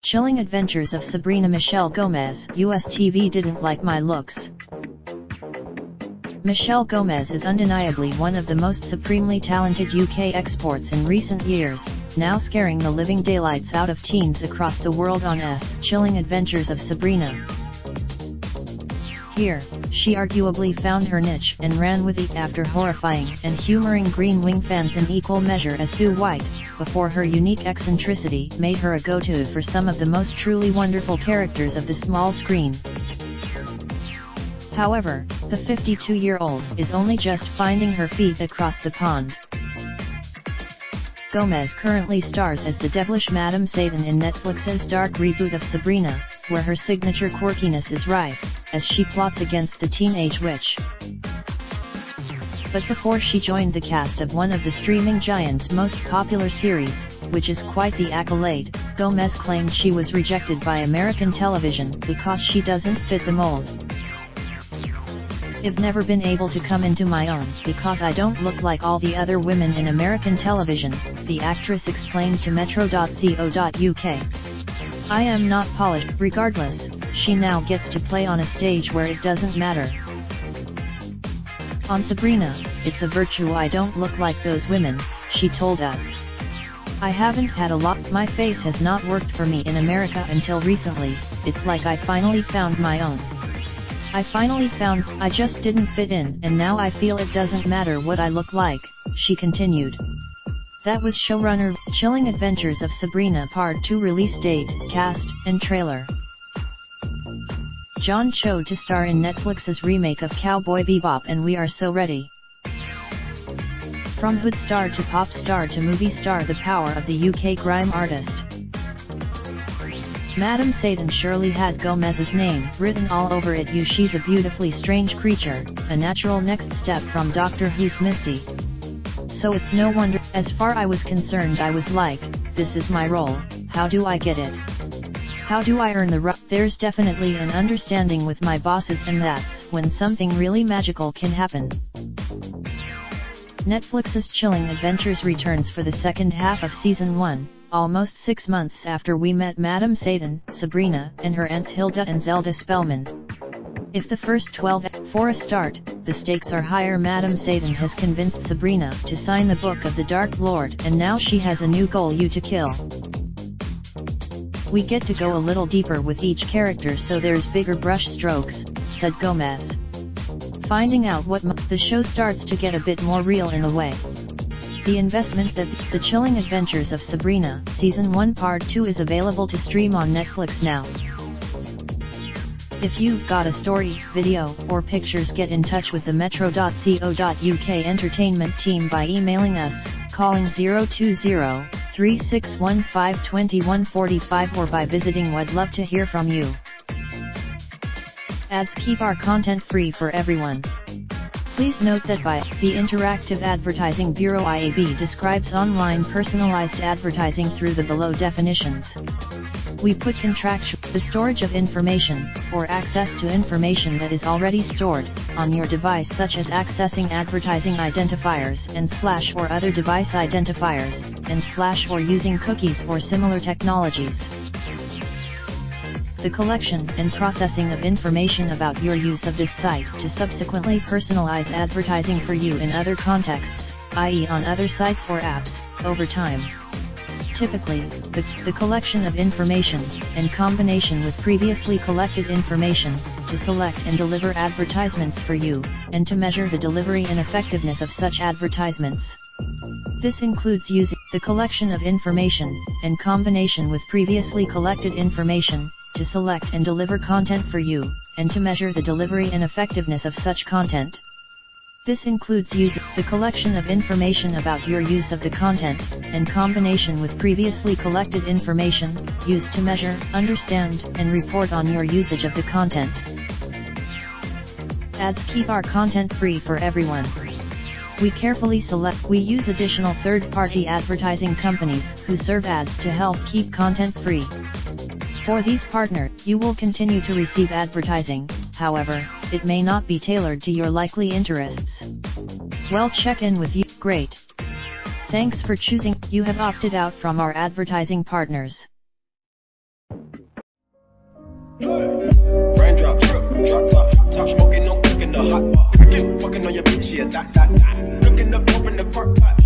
Chilling Adventures of Sabrina. Michelle Gomez, US TV didn't like my looks. Michelle Gomez is undeniably one of the most supremely talented UK exports in recent years, now scaring the living daylights out of teens across the world on Chilling Adventures of Sabrina. Here, she arguably found her niche and ran with it after horrifying and humoring Green Wing fans in equal measure as Sue White, before her unique eccentricity made her a go-to for some of the most truly wonderful characters of the small screen. However, the 52-year-old is only just finding her feet across the pond. Gomez currently stars as the devilish Madame Satan in Netflix's dark reboot of Sabrina, where her signature quirkiness is rife, as she plots against the teenage witch. But before she joined the cast of one of the streaming giant's most popular series, which is quite the accolade, Gomez claimed she was rejected by American television because she doesn't fit the mold. "I've never been able to come into my own because I don't look like all the other women in American television," the actress explained to metro.co.uk. "I am not polished. Regardless, she now gets to play on a stage where it doesn't matter. On Sabrina, it's a virtue. I don't look like those women," she told us. "I haven't had a lot. My face has not worked for me in America until recently. It's like I finally found my own. I just didn't fit in, and now I feel it doesn't matter what I look like," she continued. That was showrunner. Chilling Adventures of Sabrina Part 2 release date, cast, and trailer. John Cho to star in Netflix's remake of Cowboy Bebop and We Are So Ready. From hood star to pop star to movie star, the power of the UK grime artist. Madame Satan surely had Gomez's name written all over it. She's a beautifully strange creature, a natural next step from Doctor Who's Misty. So it's no wonder, as far I was concerned, I was like, this is my role. How do I get it? How do I earn the right? There's definitely an understanding with my bosses, and that's when something really magical can happen. Netflix's Chilling Adventures returns for the second half of Season 1, almost 6 months after we met Madame Satan, Sabrina, and her aunts Hilda and Zelda Spellman. If the first 12 for a start, the stakes are higher. Madame Satan has convinced Sabrina to sign the Book of the Dark Lord, and now she has a new goal: you to kill. "We get to go a little deeper with each character, so there's bigger brush strokes," said Gomez. Finding out what the show starts to get a bit more real in a way. The investment that The Chilling Adventures of Sabrina, Season 1 Part 2 is available to stream on Netflix now. If you've got a story, video, or pictures, get in touch with the metro.co.uk entertainment team by emailing us, calling 020-3615-2145, or by visiting We'd love to hear from you. Ads keep our content free for everyone. Please note that the Interactive Advertising Bureau IAB describes online personalized advertising through the below definitions. We put the storage of information, or access to information that is already stored, on your device, such as accessing advertising identifiers and / or other device identifiers, and / or using cookies or similar technologies. The collection and processing of information about your use of this site to subsequently personalize advertising for you in other contexts, i.e. on other sites or apps, over time. Typically, the collection of information, in combination with previously collected information, to select and deliver advertisements for you, and to measure the delivery and effectiveness of such advertisements. This includes using the collection of information, in combination with previously collected information, to select and deliver content for you, and to measure the delivery and effectiveness of such content. This includes using the collection of information about your use of the content, in combination with previously collected information, used to measure, understand, and report on your usage of the content. Ads keep our content free for everyone. We carefully use additional third-party advertising companies who serve ads to help keep content free. For these partners, you will continue to receive advertising. However, it may not be tailored to your likely interests. Well, check in with you. Great. Thanks for choosing. You have opted out from our advertising partners. Raindrop, drop top, smoking, no cooking the hot pot. Fucking on your bitch, yeah, that. Looking up, open the park pot.